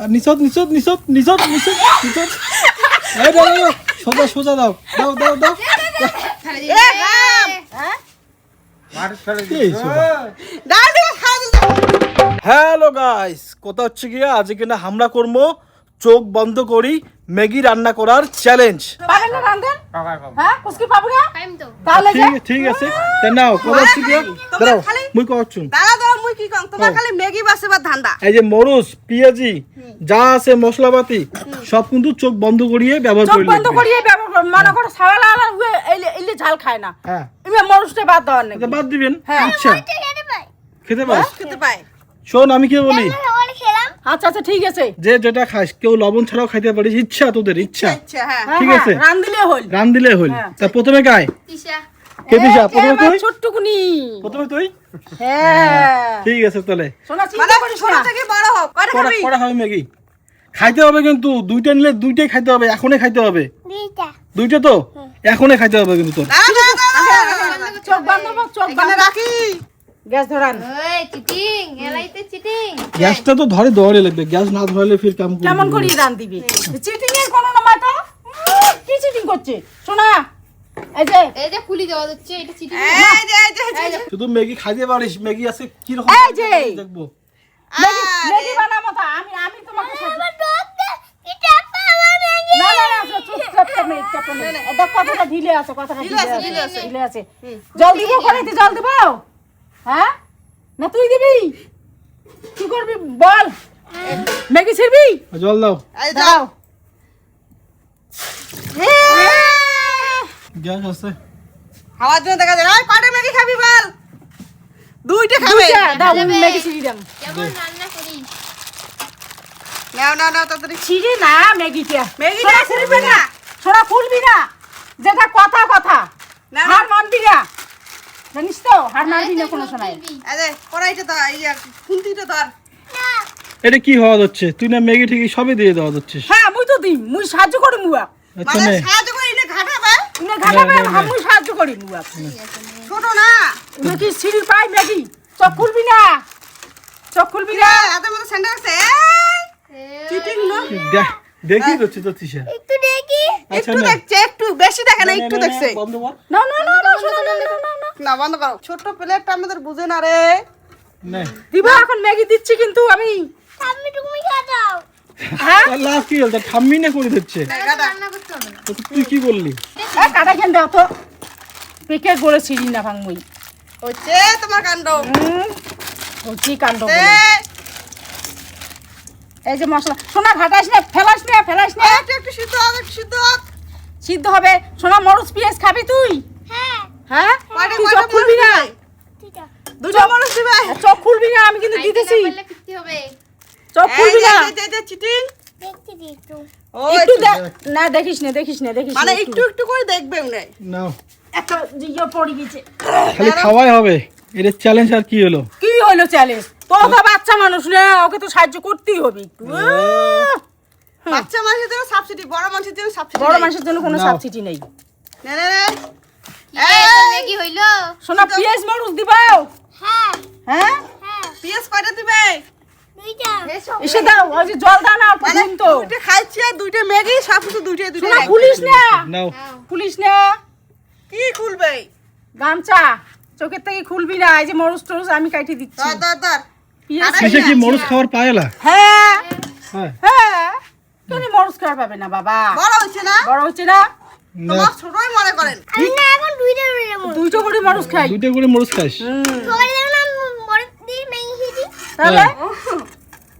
নিচত নিচত নিচত নিচত নিচত নিচত এই দাও দাও সোজা সোজা দাও দাও দাও দাও হ্যালো গাইস কথা হচ্ছে গিয়ে আজকে কিনা হামলা করবো চোখ বন্ধ করি ম্যাগি রান্না করার চ্যালেঞ্জ পাবেন না রান্ধেন হ্যাঁ কুসকি পাবো না তাহলে ঠিক আছে তাই নাও কথা হচ্ছে গিয়ে দাঁড়াও মুই কচ্ছুন দাঁড়া মুই কি কম তোমার খালি ম্যাগি বাসেবার ধান্দা এই যে মরুচ পেঁয়াজি যা আছে মশলাপাতি সব কিন্তু চোখ বন্ধ করিয়ে ব্যবহার চোখ করি বন্ধ করিয়ে ব্যবহার মনে করো সাওয়ালা এলে ঝাল খায় না হ্যাঁ এমনি মরুচটা বাদ দেওয়ার নাকি বাদ দিবেন হ্যাঁ। আচ্ছা খেতে পাস খেতে পায় শোন আমি কি বলি আচ্ছা আচ্ছা ঠিক আছে যে যেটা খাস কেউ লবণ ছাড়াও খাইতে পারিস ইচ্ছা তোদের ইচ্ছা আচ্ছা হ্যাঁ ঠিক আছে। রান দিলে হল রান দিলে হইল হ্যাঁ। তা প্রথমে গায় কে দিশা প্রথমে তুই ছোট্টুকুনি প্রথমে তুই হ্যাঁ ঠিক আছে তাহলে সোনা চিন্তা করিস না থেকে বড় হোক করে কড়া কড়া খাবি ম্যাগি খাইতে হবে কিন্তু দুইটা নিলে দুইটাই খাইতে হবে এখনই খাইতে হবে দুইটা তো এখনই খাইতে হবে কিন্তু তোর চোখ বন্ধ কর চোখ বন্ধ রাখি গ্যাস ধরান ওই চিটিং এলাইতে চিটিং গ্যাসটা তো ধরে দৌড়ে লাগবে গ্যাস না ধরলে ফির কাম করবে কেমন করি রান দিবি চিটিং এর কোন না মাথা কি চিটিং করছে শোনা এই যে খুলি দেওয়া হচ্ছে এটা চিটিং এই যে শুধু ম্যাগি খাইতে পারিস ম্যাগি আছে কি রকম এই যে। দেখবো ম্যাগি বানাবো তা আমি তোমাকে না না না চুপচাপ চাপনে এটা কথাটা ঢিলে আছে কথাটা ঢিলে আছে জল দিব কড়াইতে জল দিব হ্যাঁ না তুই দিবি কি করবি বল ম্যাগি ছিড়বি জল দাও দাও গ্যাস আছে হাওয়ার জন্য দেখা যায় ওই কয়টা ম্যাগি খাবি বল দুইটা খাবে দাও ম্যাগি ছিড়ি দাও কেমন রান্না করি নাও তাড়াতাড়ি ছিড়ি না ম্যাগিটা ছিড়বি না ছোড়া ফুলবি না যেটা কথা হার মানবি না জানিস তো হার মানবি না কোনো সময় আরে কড়াইটা তো এই খুন্তিটা ধর এটা কি হওয়া যাচ্ছে তুই না ম্যাগি ঠিকই সবই দিয়ে দেওয়া যাচ্ছে হ্যাঁ মুই তো দিই মুই সাহায্য করি মুয়া আচ্ছা নে সাহায্য করি ইনে ঘাটাবে মুই সাহায্য করি মুয়া ছোট না ইনে কি সিঁড়ি পাই ম্যাগি চোখ খুলবি না এত মতো সেন্টার আছে চিটিং না দেখি যাচ্ছে তো তিশা একটু দেখি আচ্ছা একটু না দেখছে একটু বেশি দেখে না একটু দেখছে বন্ধ কর না না বন্ধ করো ছোট প্লেটটা আমাদের বুঝে না রে নে দিবা এখন ম্যাগি দিচ্ছি কিন্তু আমি আমি তুমি খাও হ্যাঁ লাভ কি হল ঠাম্মি না করে দিচ্ছে রান্না করতে হবে না তো তুই কি বললি কাটা খেন দাও তো পেকে গড়ে ছিড়ি না ভাঙমই হচ্ছে তোমার কাণ্ড ও কি কাণ্ড এই যে মশলা সোনা ঘাটাস না ফেলাস না একটু সিদ্ধ হবে সোনা মরুচ পেঁয়াজ খাবি তুই হ্যাঁ তুই চোখ খুলবি না দুটো মরুচ দিবে চোখ খুলবি না আমি কিন্তু দিতেছি বললে কিতে হবে চোখ খুলবি না দেখতে দিতো একটু না দেখিস না মানে একটু করে দেখবে উনি নাও একটা জিও পড়ি গেছে খালি খাওয়াই হবে এটা চ্যালেঞ্জ আর কি হলো কি হলো চ্যালেঞ্জ তো বাচ্চা মানুষ না ওকে তো সাহায্য করতেই হবে একটু বাচ্চা মানুষের জন্য সাবসিডি বড় মানুষের জন্য সাবসিডি বড় মানুষের জন্য কোনো নাও। সাবসিডি নেই নে ম্যাগি হইলো সোনা পেঁয়াজ মরুচ দিবাও হ্যাঁ হ্যাঁ পিএস কয়টা দিবে দুইটা এসে দাও ওই যে জল দাও না মানে প্রথম তো দুইটা খাইছি আর দুইটা ম্যাগি সব কিছু দুইটা সোনা পুলিশ না নাও পুলিশ না কি খুলবে গামছা চোখের থেকে খুলবি না এই যে মরুচ টরুচ আমি কাটি দিচ্ছি ধর পেঁয়াজ কিসে কি মরুচ খাওয়ার পায়লা হ্যাঁ হ্যাঁ হ্যাঁ কেন মরুচ খাওয়ার পাবে না বাবা বড় হচ্ছে না বড় হচ্ছে না না তোমার ছোটই মনে করেন আমি না এখন দুইটা রইলো দুইটো করে মরুচ খাই দুইটা করে মরুচ খাইস সকালে না মরে দিয়ে ম্যাগি খেয়েছি তাহলে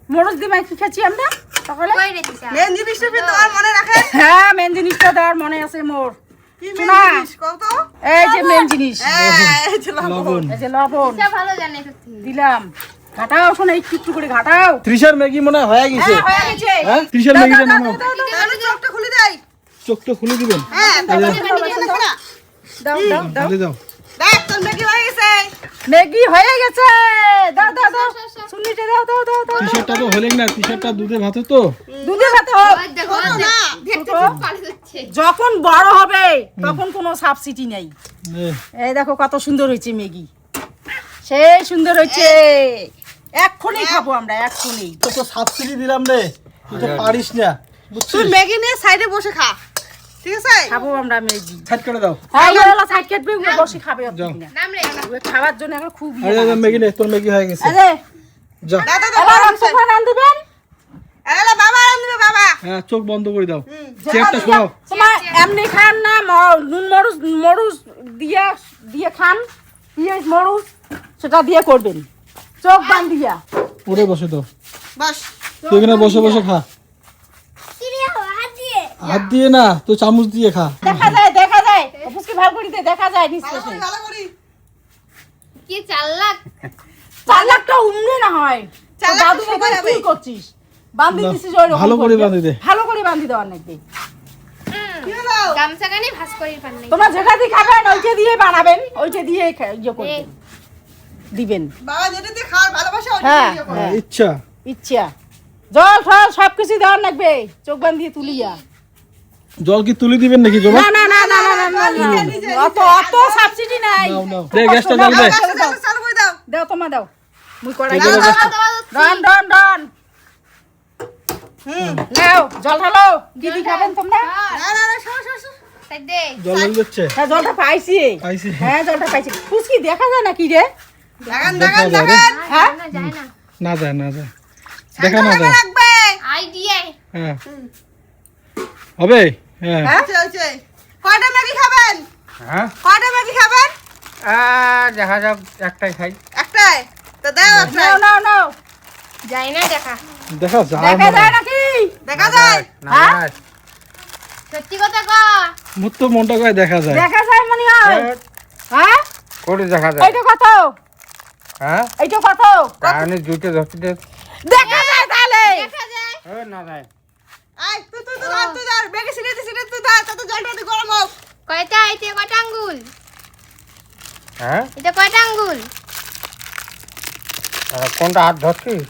মরুচ দিয়ে মাই কি খাচ্ছি আমরা সকালে কই রে দিশা মেন জিনিসটা কি তোমার মনে রাখে হ্যাঁ মেন জিনিসটা দেওয়ার মনে আছে মোর কি শোনা। মেন জিনিস কত এই যে মেন জিনিস এই যে লবণ এই যে লবণ দিশা ভালো জানে সত্যি দিলাম ঘাটাও শোনা একটু করে ঘাটাও ত্রিশার ম্যাগি মনে হয় হয়ে গেছে হ্যাঁ হয়ে গেছে হ্যাঁ ত্রিশার ম্যাগিটা নামাও আমি চোখটা খুলে দেই চোখটা খুলে দিবেন হ্যাঁ দাও ঢালে দাও দেখ তোর ম্যাগি হয়ে গেছে ম্যাগি হয়ে গেছে দাও সুন্নিটা দাও টি-শার্টটা তো হলেই না টি-শার্টটা দুধে ভাতে তো দুধে ভাতে হোক ওই দেখো না দেখতে ছোট। খুব ভালো হচ্ছে যখন বড় হবে তখন কোনো সাবসিডি নেই নে, এই দেখো কত সুন্দর হয়েছে ম্যাগি সেই সুন্দর হয়েছে এক্ষুনি খাবো আমরা এক্ষুনি তো সাবসিডি দিলাম রে তুই তো পারিস না তুই বুঝছিস ম্যাগি নিয়ে সাইডে বসে খা ঠিক আছে খাবো আমরা ম্যাগি সাইড করে দাও হ্যাঁ এগুলো সাইড কাটবে বসে খাবে যাও। নাম রে খাবার জন্য এখন খুব আরে ম্যাগি নে তোর ম্যাগি হয়ে গেছে আরে যা দাদা এবার সোফা রান দিবেন এলা বাবা আনবে বাবা হ্যাঁ চোখ বন্ধ করে দাও চেয়ারটা সরাও তোমার এমনি খান না নুন মরুচ মরুচ দিয়ে দিয়ে খান পেঁয়াজ মরুচ সেটা দিয়ে করবেন চোখ বান দিয়া ওরে বসে দাও বাস তুই এখানে বসে বসে খা কি রে হাত দিয়ে হাত দিয়ে না তুই চামচ দিয়ে খা দেখা যায় অফিসকে ভালো করে দিয়ে দেখা যায় নিশ্চয়ই ভালো করি কি 4 লাখ 4 লাখটা উমরে না হয় 4 লাখ দাদু সবাই বাবা হবে। তুই করছিস বান্ধি না, দিছিস ওই রকম ভালো করে বাঁধি দে। ভালো করে বান্ধি দেওয়ার নাকি কি হলো গামছা কানে ভাস করি পান নাই তোমরা যেটা দিয়ে খাবেন ওইটা দিয়ে বানাবেন ওইটা দিয়ে ইয়ে করবেন দিবেন বাবা যেটা দিয়ে খাওয়ার ভালোবাসা ওটা হ্যাঁ দিয়ে করো। হ্যাঁ, ইচ্ছা ইচ্ছা জল ফল সবকিছু দেওয়ার লাগবে চোখ বান দিয়ে তুলিয়া জল কি তুলে দিবেন নাকি জমা না না না না না না না, না। অত অত সাবসিডি নাই নাও নাও দে গ্যাসটা জ্বাল দে চালু দাও, চালু করে দাও দাও তোমার দাও মুই কড়াই এই যে গ্যাসটা ডন ডন ডন নাও জল ঢালো দিদি খাবেন তোমরা না না না সর সর সর তাই দে জল জ্বাল দিচ্ছে হ্যাঁ জলটা পাইছি পাইছি হ্যাঁ জলটা পাইছি ফুসকি দেখা যায় না কি রে লাগান দেখা লাগান যায় রে। লাগান হ্যাঁ না যায় না না যায় না যায় দেখা না যায় রাখবে আইডিয়া হ্যাঁ হবে হ্যাঁ হ্যাঁ হচ্ছে কয়টা ম্যাগি খাবেন হ্যাঁ কয়টা ম্যাগি খাবেন দেখা যাক একটাই খাই একটাই তো দাও একটাই নাও নাও নাও যায় না দেখা দেখা যায় দেখা না যায় নাকি দেখা যায় না হ্যাঁ? যায়। সত্যি কথা ক মোর তো মনটা করে দেখা যায় দেখা যায় মনে হয় এ, হ্যাঁ করে দেখা যায় এইটা কত হ্যাঁ এইটা কত কারণে দুইটা ধরতে দে। দেখা যায় তাহলে দেখা যায় এ, না যায় আই তুই তুই তুই তুই ধর ম্যাগি সিনে তুই ধর তত জলটা একটু গরম হোক কয়টা আইতে কয়টা আঙ্গুল হ্যাঁ এটা কয়টা আঙ্গুল কোনটা হাত ধরছিস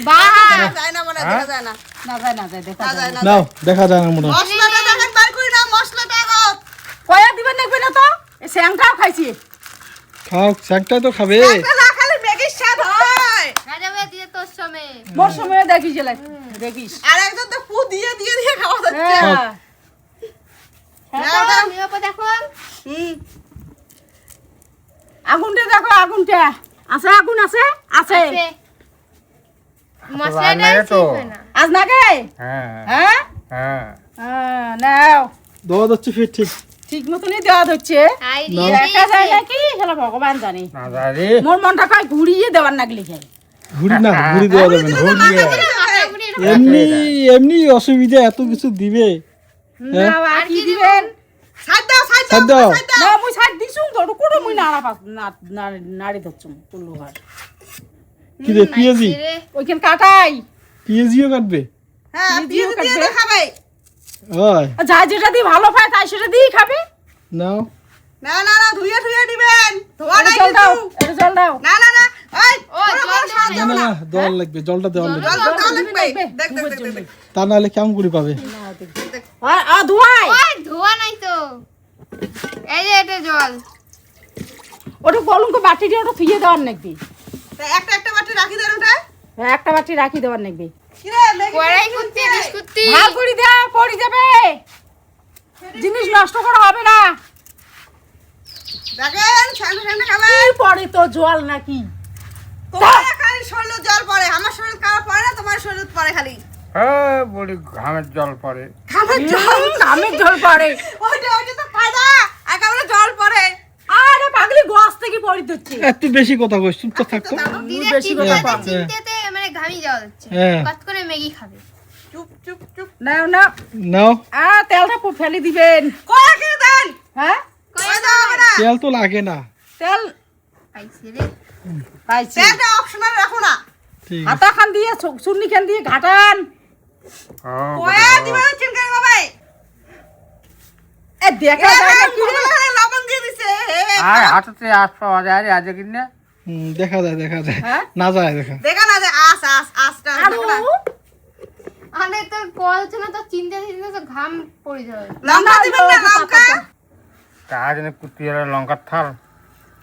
বাহ যায় না মনে হয়, দেখা যায় না না যায় না যায় দেখা না যায় যায় না নাও দেখা যায় না মনে হয়। মশলাটা দেখেন বার করি না মশলাটা গো কয়া দিবেন দেখবে না তো এই স্যাংটাও খাইছি খাও শাকটাই তো খাবে একটা না খালি ম্যাগির স্বাদ হয় রাজাবে দিয়ে তোর সময় মোর সময় দেখিস লাই দেখিস আর একজন তো ফু দিয়ে দিয়ে দিয়ে খাওয়া যাচ্ছে হ্যাঁ নাও, নাও। নিরাপদ দেখো হুম আগুনটা দেখো আগুনটা আছে আগুন আছে আছে আছে মশলাটা রান্নায় তো। ঠিক হয় না আজ নাগে হ্যাঁ হ্যাঁ হ্যাঁ হ্যাঁ, নাও দেওয়া যাচ্ছে ফির ঠিক ঠিক মতনই দেওয়া হচ্ছে আইডিয়া দেখা যায় নাকি সেটা ভগবান জানে না যায় রে মোর মনটা কয় ঘুরিয়ে দেওয়ার নাগলি খাই ঘুরি না ঘুরি দেওয়া যাবে না এমনি এমনি অসুবিধা এত কিছু দিবে হ্যাঁ? না আর কি দিবেন সাইড দাও সাইড সাইড দাও দাও। সাইড দাও না মুই সাইড দিছুম তো কোড়ো মুই নাড়া পাস নাড়ি ধরছুম কুল্লু ঘর কি রে পিয়াজি ওইখান কাটাই পিয়াজিও কাটবে হ্যাঁ দিদিও পিস দিয়ে কাটবে। তো খাবে ওই যা যেটা দিয়ে ভালো পায় তাই সেটা দিয়েই খাবে নাও না না না ধুইয়ে ধুইয়ে দিবেন ধোয়া এটা নাই জল দাও কিন্তু এটা জল দাও না না না ওই ও, পুরো জল পুরো সাহায্য না না জল লাগবে জলটা দেওয়া লাগবে জল জল দাও দিবি লাগবে লাগবে, দেখ দেখ ধুবের দেখ জন্য। দেখ তা নাহলে কেমন করে পাবে ধোয়াই ওই ধোয়া নাই তো এই যে এটা জল ওটা কলঙ্ক বাটি দিয়ে ওটা থুয়ে দেওয়ার নাকবি তা একটা একটা বাটি রাখি দেন ওটা হ্যাঁ, একটা বাটি রাখি দেওয়ার নাকবি কি রে ম্যাগি কড়াই কুত্তি বিস্কুটি ভাগ করে দাও পড়ে যাবে জিনিস নষ্ট করা হবে না দেখেন সামনে সামনে খাবেন কি পড়ে তো জল নাকি তোমার খালি শরীরে জল পড়ে আমার শরীর কারো পড়ে না তোমার শরীর পড়ে খালি হ্যাঁ বলি ঘামের জল পড়ে খাবার জল কামের জল পড়ে ওইটা তো ফায়দা একেবারে জল পড়ে আরে পাগলি গাছ থেকে পড়ে দিচ্ছে এত বেশি কথা কইস চুপচাপ থাকতো মুই বেশি কথা কম চিন্তাতে মানে ঘামি যাওয়া যাচ্ছে হ্যাঁ। কত করে ম্যাগি খাবে চুপ চুপ চুপ নাও না নাও তেলটা ফেলে দিবেন কয় খেয়ে দেন হ্যাঁ কয় দাও না তেল তো লাগে না তেল পাইছে রে পাইছি তেলটা অপশনাল রাখো না ঠিক আছে। হাতা খান দিয়ে চুন্নি খান দিয়ে ঘাটান ও, কয়া দিবেন চিনকে বাবাই এ দেখা যায় না কি রে? লবণ দিয়ে দিছে আর হাততে আস পাওয়া যায় রে আজকে কিনে দেখা যায় দেখা যায় হ্যাঁ? না যায় দেখা দেখা না যে আস আস আসটা আরো আরে তোর কল ছিল তো চিন্তা তো ঘাম পড়ে যাবে লঙ্কা দিবেন না লঙ্কা তার জন্য কুত্তি লঙ্কার থাল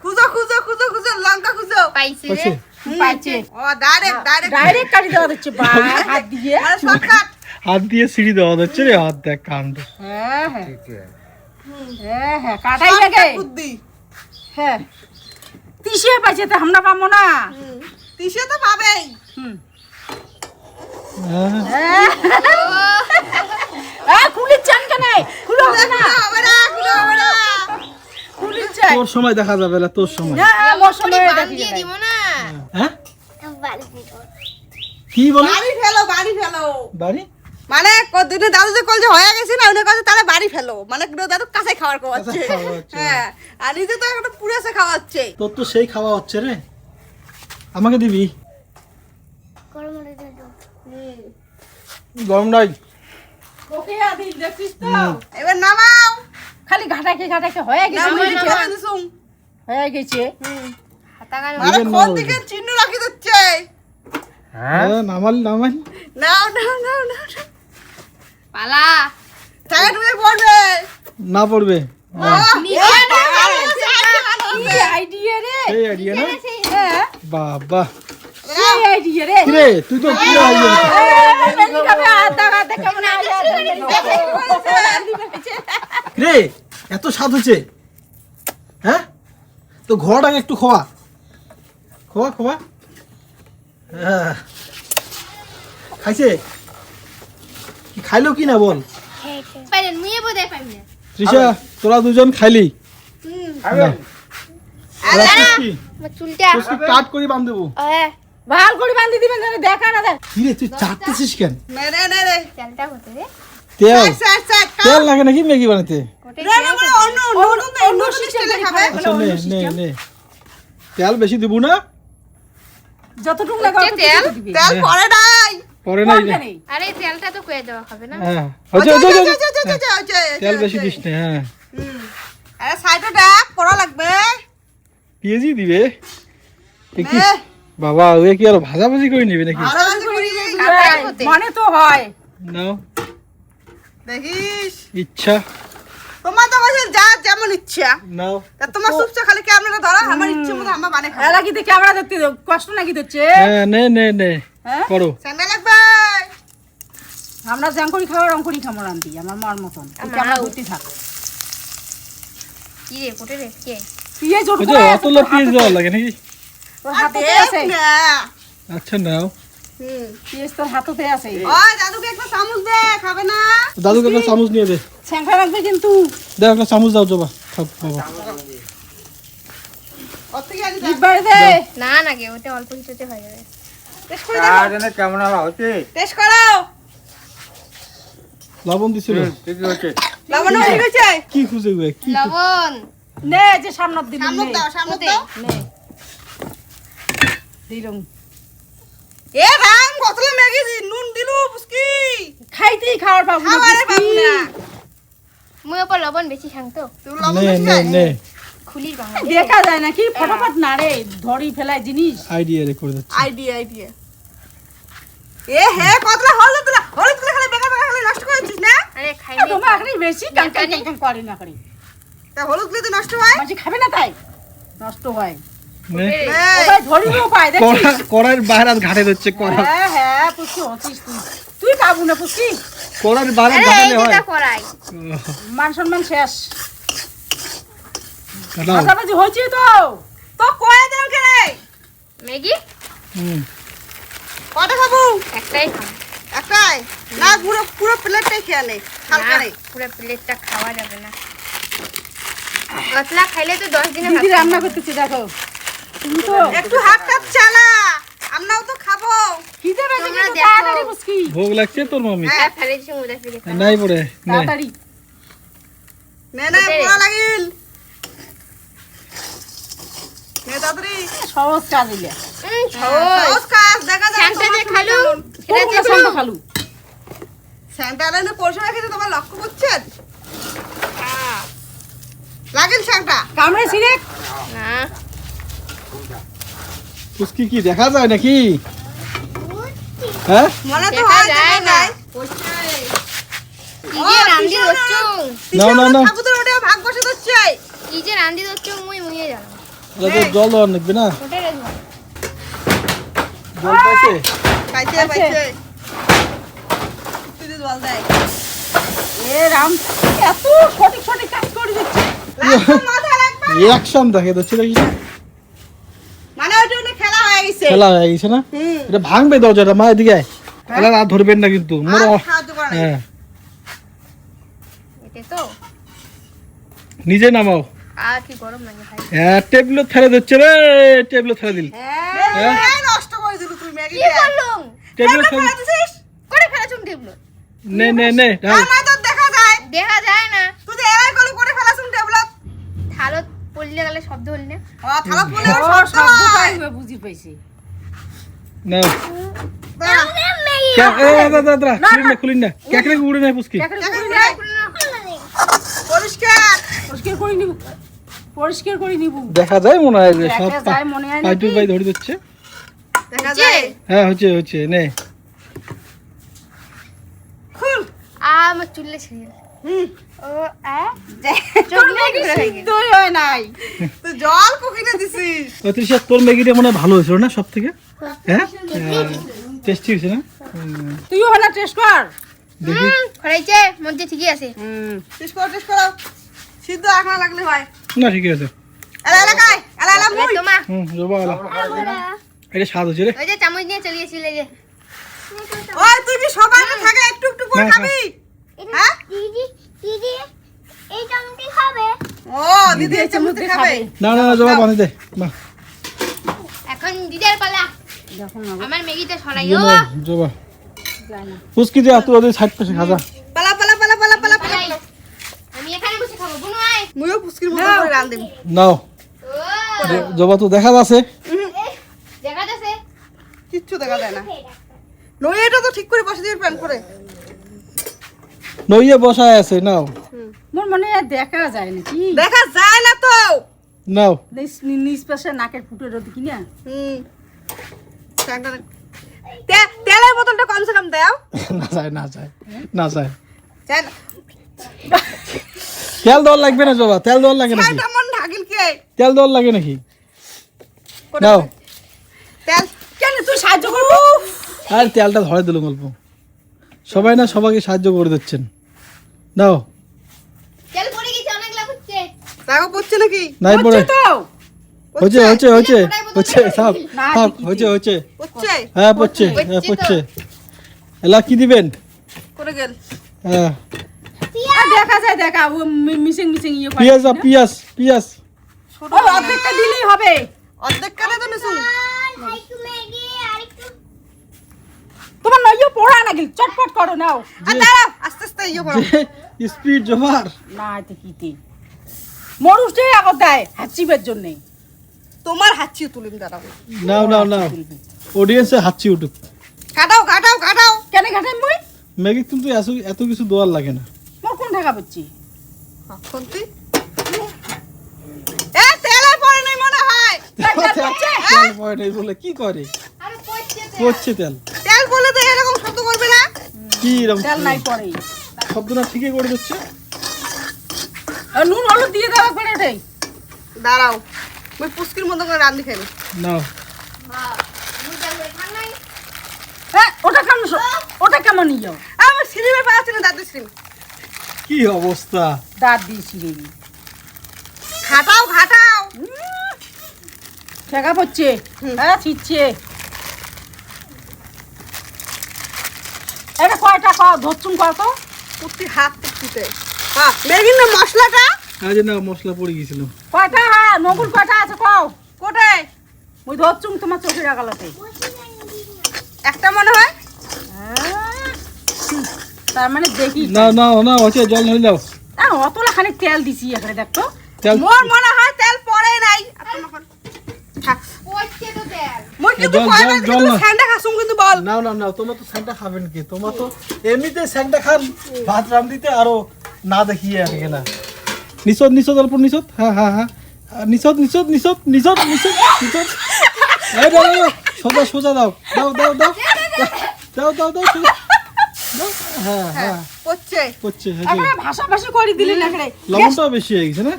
খুঁজো খুঁজো খুঁজো খুঁজো লঙ্কা খুঁজো পাইছে রে পাইছে পাইছে ও ডাইরেক্ট ডাইরেক্ট কাটি দেওয়া হচ্ছে হাত দিয়ে শর্টকাট। হাত দিয়ে সিঁড়ি দেওয়া যাচ্ছে রে, হাত দেখ কাণ্ড। হ্যাঁ হ্যাঁ ঠিক আছে। হ্যাঁ কাটাই লাগে বুদ্ধি। হ্যাঁ তিসে পাইছে তো আমরা পাবো না তিসে তো পাবেই। হুম হ্যাঁ। খুলির চান কেন খুলো হবে না হবে না, গুলো হবে না। খুলির চাই তোর সময় দেখা যাবে না, তোর সময়। হ্যাঁ মোর সময় বান দিয়ে দিব না হ্যাঁ কি বলে বাড়ি ফেলো। বাড়ি? মানে কদিনে দাদু যে কল যে হয়ে গেছে না, উনি কাছে তাহলে বাড়ি ফেলো, মানে দাদু কাছে খাবার খাওয়াচ্ছে। কাছে খাওয়াচ্ছে। হ্যাঁ, আর নিজে তো একটা পুরেছে খাওয়াচ্ছে। তোর তো সেই খাওয়া হচ্ছে রে, আমাকে দিবি? গরম নাই। ওকে আদি দেখছিস তো এবার নামাও। খালি ঘাটাকে ঘাটাকে হয়ে গেছে নামাও দিছুম। হয়ে গেছে হাতা গান মানে দিবেন না কোন বলছে। দিকে চিহ্ন রাখি দিচ্ছে। হ্যাঁ নামাল। নাও। পালা টাকা ডুবে পড়বে। না পড়বে। কি আইডিয়া রে সেই আইডিয়া না? হ্যাঁ বাবা সেই আইডিয়া রে কিরে, তুই তো পুরো আইডিয়া। মেনি খাবে আধা আধা কেমন রে এত স্বাদ হচ্ছে, হ্যাঁ? তো ঘোড়াটাকে একটু খোয়া। হ্যাঁ। খাইছে কি, খাইলো কি না বল? পাইলেন মুয়ে বোধ হয় পাইম না তৃষা, তোরা দুজন খাইলি? খাবেন? এরা পুষ্কি, আমার চুলটা পুষ্কি কাট করে বাঁধ দেবো। হ্যাঁ ভাল করে বান্ধি দিবেন যেন দেখা না দেয় কিরে তুই চাটতেছিস কেন? নে। চালটা কত রে তেল সাইড তেল লাগে নাকি ম্যাগি বানাতে? কোটে অন্য স্টাইলে খাবে। আচ্ছা নে তেল বেশি দিব না? যতটুকু লাগা হচ্ছে তেল? তেল পরে নাই। পরে নাই রে। আরে তেলটা তো কয়ে দেওয়া হবে না হ্যাঁ ওই হচ্ছে। তেল বেশি দিস না। হ্যাঁ আরে সাইডে ডাক পড়া লাগবে। পেঁয়াজি দিবে এ কি? নে। বাবা ওই কি আর ভাজাভাজি করে নিবি নাকি? ভালোবাসি করি। মনে তো হয় নাও, দেখিস ইচ্ছা তোমার তো কাছে যা যেমন ইচ্ছা। নাও। তা তোমার সুপচা খালি ক্যামেরা ধরো, আমার ইচ্ছে মতো আমার বানে খাবো। এলা কি দেখে আমরা দেখতে কষ্ট নাকি দিচ্ছে হ্যাঁ নে হ্যাঁ করো। স্যান্ডেল লাগবে। আমরা জাং করি খাওয়া রং করি খামো রান্তি আমার মার মতন আমরা ঘুরতে থাক কি রে কোটে রে কে পিয়ে জোর ওই যে অতলা পেঁয়াজ দেওয়া লাগে নাকি? তোর আর হাতে দেখ আছে না। আচ্ছা নাও। পিয়েজ তোর হাতে আছে ওই দাদুকে একটা চামচ দে, খাবে না? দাদুকে একটা চামচ নিয়ে দে। স্যাংখা রাখবে কিন্তু দেখ একটা চামচ দাও জবা। খাও বাবা। ওর থেকে আনি দে। একবারে দে না না গে ওটা অল্প কিছুতে হয়ে যাবে টেস্ট করে দেখো। আর জানে কেমন হলো হচ্ছে? টেস্ট করো। লবণ দিছিল? ঠিকই হচ্ছে। লবণ হয়ে গেছে। কি খুঁজে গো কি? লবণ নে যে সামনে দিন সামনে নে দাও, সামনে ওতে। দাও। নে দিলুম এ রাম কতলা ম্যাগি নুন দিলু বুসকি। খাইতেই খাওয়ার পাবো না খাবারে পাবো না। মুয়ে পর লবণ বেশি খাংতো তুই লবণ নে বেশি নে খাই। নে খুলির বাংলা দেখা যায় নাকি ফটাফট না রে ধরি ফেলায় জিনিস আইডিয়া রে করে দিচ্ছি। আইডিয়া। এ হে কতলা হলুদ খালি বেকার খালি নষ্ট করেছিস না? আরে খাই তোমার আখরি বেশি কাঁকা করি না করি তা হলুদ দিলে নষ্ট হয়? মাঝে খাবে না তাই নষ্ট হয় নে ওটাই ধরিও পায় দেখছিস কড়ার বাইরে ঘাটে দিচ্ছে কড়া। হ্যাঁ পুষ্কি হচ্ছিস তুই খাবো না পুষ্কি কড়ার বাইরে আরে ঘাটে এই হয়। যেটা করাই মান সম্মান শেষ দাও। মাঝামাঝি হয়েছে তো তো কয়ে দাও কে রে? ম্যাগি হুম কটা খাবো? একটাই খাও একটাই? না পুরো প্লেটটাই খেয়ে নে। হালকা না, নেই। পুরো প্লেটটা খাওয়া যাবে না কতলা খাইলে তো 10 দিনে দিদি ভাত রান্না খাবো। করতেছি দেখো তুমি তো একটু হাত কাপ চালা। আমরাও তো খাবো। খিদে পেয়েছে তোমরা কিন্তু দেখো। তাড়াতাড়ি পুষ্কি ভোগ লাগছে তোর মামি? হ্যাঁ ফেলে দিছি মুদা ফিরে খাও। নাই পড়ে নে। তাড়াতাড়ি নে ওদের। পোড়া লাগিল। নে তাড়াতাড়ি। সহজ কাজ দিলে সহজ কাজ দেখা যায়। স্যান্টা যে খালু সেটা সেটা যে যে খালু স্যান্টা আলাইনে পরশু রেখেছে তোমার লক্ষ্য করছেন? লাগিল স্যান্টা। কামড়ে ছিঁড়ে না পুষ্কি কি দেখা যায় নাকি? হ্যাঁ মনে তো দেখা হয় যায় না কি যে রান্দি দচ্ছু না। খাবো তো ওটা ভাগ বসে দিচ্ছে। কি যে রান্দি দচ্ছু মুই মুইয়ে জানো এটা তো জল দেওয়ার লাগবে না? ওটা রে জল পাইছে পাইছে পাইছে। পাইছে তুই জল দেয় এ রাম এত সঠিক সঠিক কাজ করে দিচ্ছে মাথা রাখবা রিয়াকশন দেখে তো ছিল কি মানে ওইটা ওটা খেলা হয়ে গেছে খেলা হয়ে গেছে না হুম এটা ভাঙবে দরজাটা মা এদিকে আয়। এলা আর ধরবেন না কিন্তু মোর আর সাহায্য করা নাই। হ্যাঁ এটা তো নিজে নামাও আর কি গরম লাগে ভাই হ্যাঁ টেবিলত ফেলে দিচ্ছে রে টেবিলত ফেলে দিল হ্যাঁ এই নষ্ট করে দিল তুই কি ম্যাগিটা করলুম টেবিলত ফেলে ফেলে দিছিস করে ফেলেছুম টেবলো নে নে নে ঢাল আমার তো দেখা যায় দেখা যায় না তুই যে এলাই করে ফেলাছুম টেবলত থালত পড়লে গেলে শব্দ হল না ও থালা ফুলে ও আর শব্দ শব্দ হয় পাইবে বুঝি পাইছি না দাঁড়া। খুলিন না কেকরে উড়ে নাই পুচকি পরিষ্কার পরিষ্কার করে নিব পরিষ্কার করে নিব দেখা যায় মনে হয় যে দেখা সব যায় মনে হয় পাইটু নাকি? পাই ধরে দিচ্ছে দেখা যায় হ্যাঁ হচ্ছে হচ্ছে নে খুল আমার চুলে ছিঁড়ে গেল। হুম ও চোখ দিয়ে কি করে হয়ে গেল? সিদ্ধই হয় নাই তুই জল কুকিনে দিছিস অতৃষা তোর ম্যাগিটা মনে হয় ভালো হয়েছিল না সব থেকে হ্যাঁ টেস্টি হয়েছে না তুইও হলা টেস্ট কর দেখি খরাইছে মধ্যে ঠিকই আছে টেস্ট করো সিদ্ধ আঁকড়া লাগলে হয় না ঠিকই আছে এলা এলাকায় এলা এলা মুই তোমা জবা এটা স্বাদ হচ্ছে রে ওই যে চামচ নিয়ে চলে গেছিলে যে ওই তুই কি সবাই থাকে একটু একটু করে না, খাবি হ্যাঁ দিদি দিদি এই চামচটি খাবে ও দিদি এই চামচে খাবে না না জবা পানি দে মা এখন দিদার পালা দেখো আমার ম্যাগিটা সরাই ইয়ে ও নে, জবা পুচকি যে তুই ওদের সাইড পাশে খাজা পালা পালা পালা পালা পালা পালাই। আমি এখানে বসে খাবো বুনু আয় মুইও পুস্কির মতো করে রান দেব নাও ও জবা তো দেখা যাচ্ছে দেখা যাচ্ছে কিচ্ছু দেখা যায় না নই এটা তো ঠিক করে বসে দিয়ে প্যান করে নইয়ে বসায় আছে নাও মোর মনে হয় দেখা যায় নাকি দেখা যায় না তো নাও নিজ পাশে নাকের ফুটের ওদিকে না হুম তেলের বোতলটা কমসে কম দাও না যায় না যায় না যায় চাই না তেল দেওয়ার লাগবে না জবা তেল দেওয়ার লাগে নাকি ছাইটা মন ঢাকিল কে তেল দেওয়ার লাগে নাকি নাও তেল কেন তুই সাহায্য করবো আর তেলটা ধরে দিল গল্প সবাই না সবাইকে সাহায্য করে দিচ্ছেন নাও তেল পড়ে গেছে অনেক লাভ হচ্ছে রাগো পড়ছে নাকি নাই পড়ে হচ্ছে তো হচ্ছে হচ্ছে হচ্ছে হচ্ছে থাক না, থাক ঠিকই হচ্ছে হচ্ছে পড়ছে হ্যাঁ পড়ছে হ্যাঁ পড়ছে এলা কি দিবেন করে গেল হ্যাঁ দেখা যায় দেখা ও মিসিং মিসিং ইয়ে করে পিঁয়াজ পিঁয়াজ পিঁয়াজ ও অর্ধেকটা দিলেই হবে অর্ধেক কানে তো মিশু একটু ম্যাগি আর একটু তোমার নইও পড়া নাকি চটপট করো নাও আর দাঁড়াও আস্তে আস্তে ইয়ে করো স্পিড জবার না এতে কিতে মরুষে আগত দেয় হাঁচিবের জন্যে তোমার হাঁচি তুলিম দাঁড়াও নাও নাও নাও অডিয়েন্সে হাঁচি উঠুক কাটাও কাটাও কাটাও কেন ঘাটাই মুই ম্যাগি কিন্তু এত কিছু দেওয়ার লাগে না মোর কোন টাকা পাচ্ছি এখন তুই এ তেলে পড়ে নাই মনে হয় তেল পড়ে নাই বলে কি করে আরে পড়ছে পড়ছে তেল তেল বলে তো এরকম শব্দ করবে না কি রকম তেল নাই পড়ে শব্দটা ঠিকই করে দিচ্ছে আর নুন হলুদ দিয়ে দেওয়া পড়ে ওটাই দাঁড়াও ওই পুস্কির মতো করে রান্দি খাইবে নাও হ্যাঁ মুই তেল করে খান নাই হ্যাঁ ওটা কেমন ইয়ে আমার সিরিমে পাচ্ছি না দাদু সিরিম কি অবস্থা দাঁত দিয়েছি রে ঘাটাও ঘাটাও ঠেকা পড়ছে হ্যাঁ ছিটছে এটা কয়টা ধরছুন কত পুস্কির হাত পুস্কিতে হ্যাঁ ম্যাগির না মশলাটা আজ না মশলা পড়ে গেছিল কয়টা হ্যাঁ নগুল কয়টা আছে কও কোথায় ওই ধরছুন তোমার চোখের আগালাতে একটা মনে হয় তার মানে দেখি না না না হচ্ছে জল ঢেলে দাও অতলা খানিক তেল দিছি এখানে দেখতো তেল মোর মনে হয় তেল পড়ে নাই পড়ছে তো তেল মোর কিন্তু জল, কয়বার জল, জল কিন্তু না। ঠান্ডা খাসুম কিন্তু বল না না না তোমার তো স্যান্টা খাবেন কি তোমার তো এমনিতে স্যান্টা খান ভাত রাম দিতে আরো না দেখিয়ে আর না নিচত নিচত অল্প নিচত হ্যাঁ হ্যাঁ হ্যাঁ নিচত নিচত নিচত নিচত নিচত নিচত এই দাও দাও সোজা সোজা দাও দাও দাও দাও দাও দাও দাও সোজা। দাও। হ্যাঁ হ্যাঁ পড়ছে করছে এখানে ভাষাভাষি করে দিলি না এখানে লবণটাও বেশি হয়ে গেছে না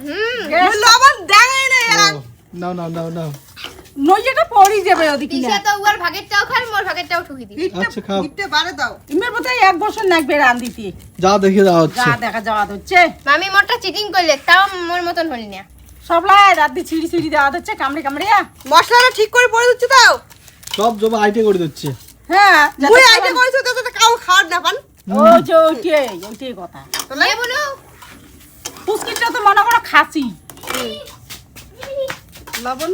মোর লবণ দেয় নাই এরা ও, নাও নাও নাও নাও নইজেটা পড়ি যাবে ওদিকে দিশা তো উয়ার ভাগেরটাও খায় মোর ভাগেরটাও ঠুকি দিই আচ্ছা খাও হিটটা বাড়ে দাও ইমের বোধহয় 1 বছর লাগবে রান দিতে যা দেখে যাওয়া হচ্ছে যা দেখা যাওয়া হচ্ছে মামি মোরটা চিটিং করলে তাও মোর মতন হলি না সবলাই রাত দিয়ে ছিড়ি ছিড়ি দেওয়া হচ্ছে কামড়ে কামড়ে মশলাটা ঠিক করে পড়ে দিচ্ছে তাও সব জবা আইটে করে দিচ্ছে হ্যাঁ মুই আইডিয়া করেছো তো কাউ খাওয়ার না পান ওইটাই কথা লে বলো পুষ্কিটা তো মনে করো খাসি লবণ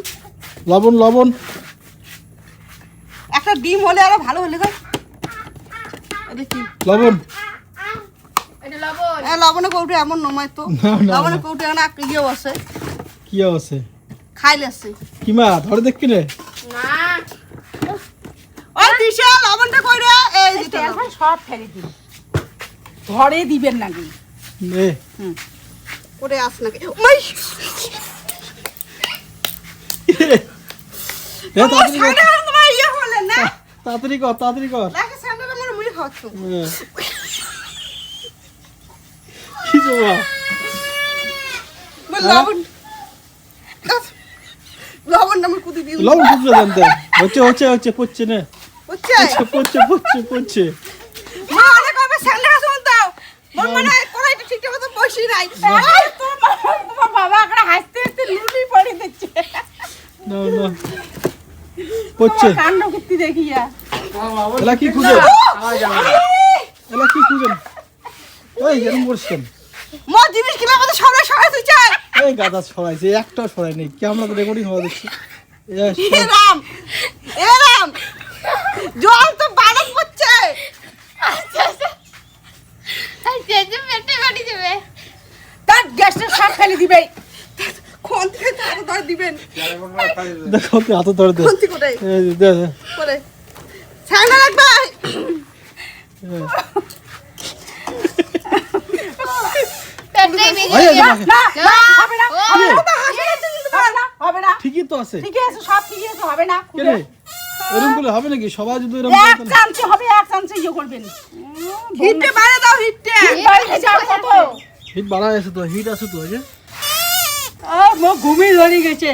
লবণ লবণ একটা ডিম হলে আরো ভালো হলে গো দেখি লবণ এটা লবণ লবণে কৌটে এমন নমায় তো না, না, লবণে না। কৌটে না ইয়েও আছে কি আছে খাইলে আছে কিমা ধরে দেখবি রে না ওই দিশা লবণটা কইরা এই যে তেল ভাই সব ফেলে দিন ঘরে দিবেন নাকি নে করে আস নাকি ওই এ তাড়াতাড়ি কর সাইডে তোমার ইয়ে হলে না তাড়াতাড়ি কর তাড়াতাড়ি কর লাগে স্যান্ডেলে মনে মুই খাচ্ছ হ্যাঁ। কি জবা মই লবণ লবণটা আমি কুদি দিই লবণ টুকরো জানতে হচ্ছে হচ্ছে হচ্ছে পড়ছে না বুঝছে পড়ছে পড়ছে পড়ছে মা অনেক কবে স্যান্ডেল আসুন দাও মোর মনে হয় কড়াইটা ঠিকঠাক মতো বসি নাই তোমার বাবা একটা হাসতে হাসতে লুলি পড়ে দিচ্ছে না না পড়ছে কাণ্ড কীর্তি দেখিয়া এলা কি খুঁজে এলা কি খুঁজেন ওই এরকম করছেন মোর জিনিস কিভাবে মতো সবাই সবাই তুই চাই এই গাদা ছড়াইছে একটা ছড়াই নেই কি আমরা তো রেকর্ডিং হওয়া দেখছি এ রাম জল তো বালক পড়ছে যেতে পেটে গড়ি যাবে তার গ্যাসটা সব ফেলে দিবে কোন থেকে তার ধর দিবেন দেখো কি হাতে ধরে দে কোন থেকে কোটাই এই যে, দে দে। করে স্যান্ডেল রাখবা পেটে বেজে ওই, এই যে, না না হবে না আরে, হবে না হবে না ঠিকই তো আছে ঠিক আছে সব ঠিক আছে হবে না কে রে এরকম করলে হবে নাকি সবাই যদি এরকম এক করে চামচে হবে এক চামচে ইয়ে করবেন হিটে বাড়ে দাও হিটে বাইরে যাও কত হিট বাড়া আছে তো হিট আছে তো এই যে মো ঘুমিয়ে ধরে গেছে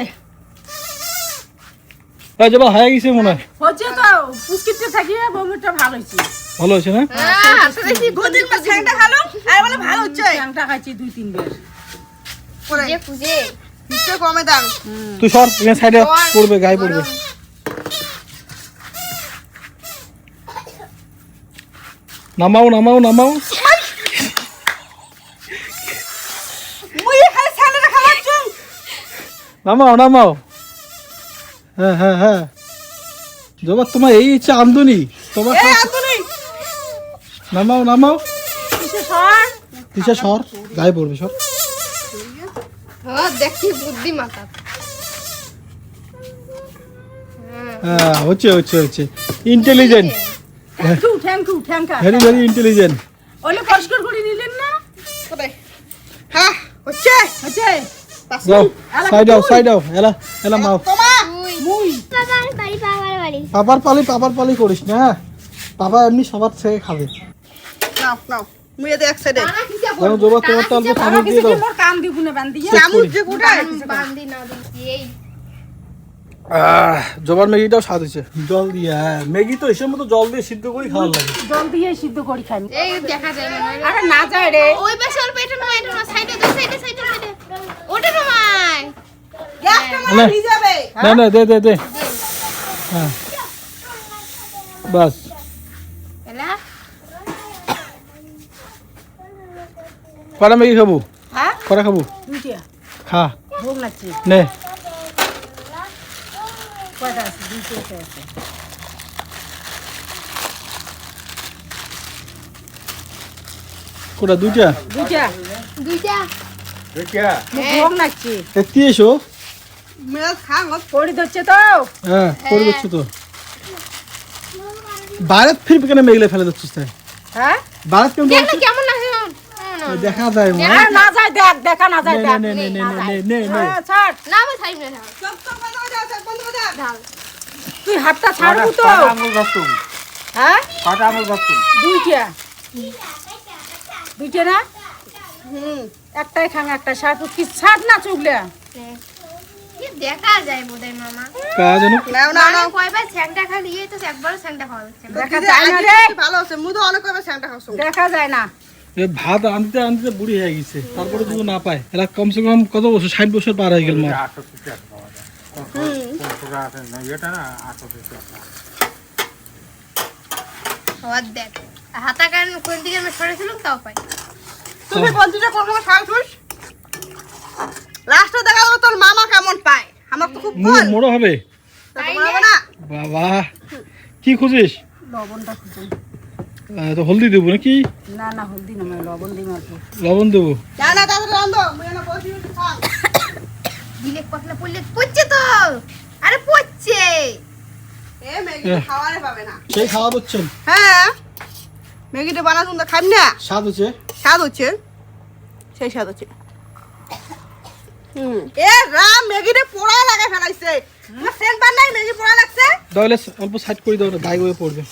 এই জবা হয়ে গেছে মনে হয় হচ্ছে তো পুষ্কিতে থাকিয়ে বমিটা ভালো হয়েছে ভালো হয়েছে না হ্যাঁ দেখি দুদিন পর স্যান্ডেল খালো আর বলে ভালো হচ্ছে ট্যাংটা খাইছি 2-3 বার করে যে খুঁজে হিটে কমে দাও তুই সর এখানে সাইডে পড়বে গায়ে পড়বে নামাও নামাও নামাও মুই খালি স্যান্ডেল খাওয়াচ্ছ নামাও নামাও হ্যাঁ হ্যাঁ হ্যাঁ জবা তোমার এই ইচ্ছা আমদনি তোমার এই আতুনি নামাও নামাও কিসে সর পিছে সর গায়ে পড়বে সর হ্যাঁ দেখি বুদ্ধি মাথা হ্যাঁ হচ্ছে হচ্ছে হচ্ছে intelligent thank you thank you very very intelligent ওলে পরিষ্কার করে নিলেন না করে হ্যাঁ হচ্ছে হচ্ছে যাও সাইড আও এলা এলা মাও তোমা মুই বাবার বাড়ি বাবার বাড়ি পাপার পালি করিস না হ্যাঁ পাপা এমনি সবার থেকে খাবে নাও নাও মুই এতে এক সাইডে টানা কিসে দেখো জবা তোমার তো অল্প আমার চামচ কিছু দিয়ে দাও কি মোর কাম দিব না বান্দি চামচ যে কোটায় বান্দি না দিই এই জবার ম্যাগিটাও স্বাদ হয়েছে জল দিয়ে হ্যাঁ ম্যাগি তো হিসেব মতো জল দিয়ে সিদ্ধ করে খাওয়ার লাগে জল দিয়ে সিদ্ধ করি খাই এই দেখা যায় মনে হয় আরে না যায় রে ওই পাশে অল্প এটা নয় সাইডে দুই সাইডে সাইডে সাইডে ওটা নয় গ্যাসটা না। মানে হয়ে যাবে না না দে দে দে হ্যাঁ বাস এলা কড়া ম্যাগি খাবো হ্যাঁ কড়া খাবো দুইটা খা ভোগ লাগছে নে কয়টা আছে দুইটা আছে কোটা দুইটা দুইটা দুইটা দেখিয়া ভোগ লাগছে একটি এসো মেরা খাং পড়ি ধরছে তো হ্যাঁ করে দিচ্ছ তো বাইরে ফিরবে কেন মেঘলে ফেলে দিচ্ছিস তাই হ্যাঁ বাইরে কেমন দেখলে কেমন লাগে দেখা যায় মা আরে না যায় দেখ দেখা না যায় নে, দেখ নে, নে, নে, নে, নে, নে। হ্যাঁ, ছাড় না আমি ছাড়ি না সব তো বন্ধ হয়ে যাচ্ছে বন্ধ হয়ে যা ঢাল তুই হাতটা ছাড়বু তো কাটা আঙুল ধরতুম হ্যাঁ কাটা আঙুল ধরতুম দুইটা দুইটা না হুম একটাই খাং একটা ছাড় কি ছাড় না চুগলে দেখা যায় বোধহয় মামা কাজ জানো নাও নাও নাও কয়বার স্যাংটা খালি ইয়ে তো একবারও স্যাংটা খাওয়া যাচ্ছে না। দেখা যায় না রে, ভালো আছে মুই তো অনেক কবে স্যাংটা খাওয়া দেখা যায় না। এ ভাত আনতে আনতে বুড়ি হয়ে গেছে, তারপরে যদি না পায় এরা কমসে কম কত বছর 60 বছর পার হয়ে গেল মা। 800 টাকা পাওয়া যায়। 500 টাকা আছে না এটা না 800 টাকা। খাওয়ার দেখ হাতা কান কোন দিকে আমরা সরেছিলাম তাও পাই। তুমি বন্ধুটা করবো শাশুস লাস্টে দেখা যাবে তোর মামা কেমন পায় আমার তো খুব মুড়ো ভয় মোড়ো হবে তাই হবে না বাবা। কি খুঁজিস? লবণটা খুঁজুন। তো হলদি দেবো নাকি? না না হলদি না, লবণ দিই মারবো। লবণ দেবো? না না তাড়াতাড়ি রান্ধো মুই না বসি বসি খাও দিলে কতলা পড়লে পড়ছে তো, আরে পড়ছে। এ ম্যাগি খাওয়ারে পাবে না সেই খাওয়া দিচ্ছেন? হ্যাঁ ম্যাগিটা বানাতুন তো খাবি না স্বাদ হচ্ছে? স্বাদ হচ্ছে সেই স্বাদ হচ্ছে এ রাম ম্যাগিটা পোড়া লাগে ফেলাইছে সেন্ট পান নাই ম্যাগি পোড়া লাগছে তাহলে অল্প সাইড করে দাও না, গায়ে হয়ে পড়বে।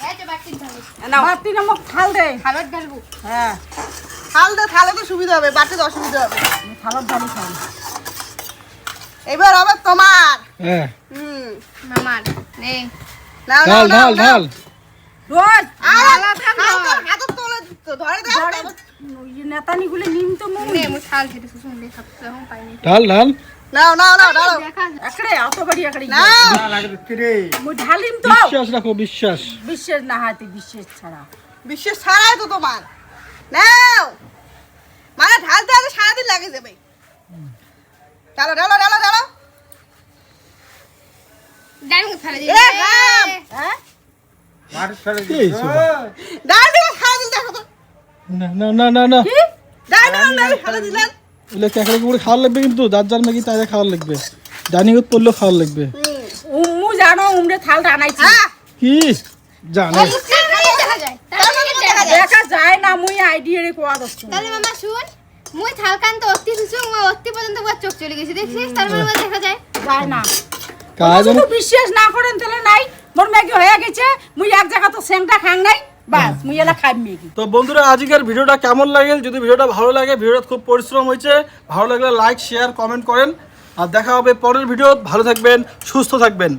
এই তো বাটি ঢালো, নাও বাটি নামক থাল দে। খাবার ঢালবো। হ্যাঁ, থালে তো সুবিধা হবে বাটিতে অসুবিধা হবে আমি থালার ডালি খাই। এবার হবে তোমার হ্যাঁ, মামার নে নাও ঢাল নাও ঢাল ঢাল। রোজ আলা হাত তোলে ধরে দাও নেতানি গুলো নিম তো মুখ নে মু ছাল খেতে শুনলে থাকতে এখন পাইনি। ঢাল ঢাল। নাও নাও নাও নাও দেখা একড়ে অত বাড়ি একড়ে নাও না লাগে দিচ্ছি রে। মুই ঢালিম তো। বিশ্বাস রাখো, বিশ্বাস। বিশ্বাস না হাতে বিশ্বাস ছাড়া। বিশেষ ছাড়াই তো তোমার নাও মানে ঢালতে আজ সারাদিন লাগে যাবে চলো ঢালো ঢালো ঢালো ডাইনিং ফেলে দিই। এ রাম হ্যাঁ, মাটি ফেলে কি দিচ্ছি। হইছে? ডাল দিয়ে সারাদিন দেখো তো না না না না না, কি ডাল দিয়ে ফেলে দিলেন এগুলো ক্যাকড়ে করে খাওয়ার লাগবে, কিন্তু যার যার নাকি তাদের খাওয়ার লাগবে, ডাইনিং এর পড়লেও খাওয়ার লাগবে। উম্মু জানো উমরে থাল টানাইছি। হ্যাঁ কি জানে? দেখা যায় তাহলে দেখা যায়। দেখা যায় না, মুই আইডিয়া রে কোয়া দচ্ছু। তাহলে মামা শুন মুই থালকান তো অতি শুছু মুই অতি পর্যন্ত পুরো চোখ চলে গেছে দেখছিস তার মানে দেখা যায় যায় না। কাজ যদি বিশ্বাস না করেন তাহলে নাই, মোর ম্যাগি হয়ে গেছে, মুই এক জায়গা তো সেংটা খাং নাই, বাস মুই এলা খাই ম্যাগি। তো বন্ধুরা, আজকের ভিডিওটা কেমন লাগল? যদি ভিডিওটা ভালো লাগে, ভিডিওটা খুব পরিশ্রম হয়েছে, ভালো লাগলে লাইক শেয়ার কমেন্ট করেন। আর দেখা হবে পরের ভিডিও। ভালো থাকবেন, সুস্থ থাকবেন।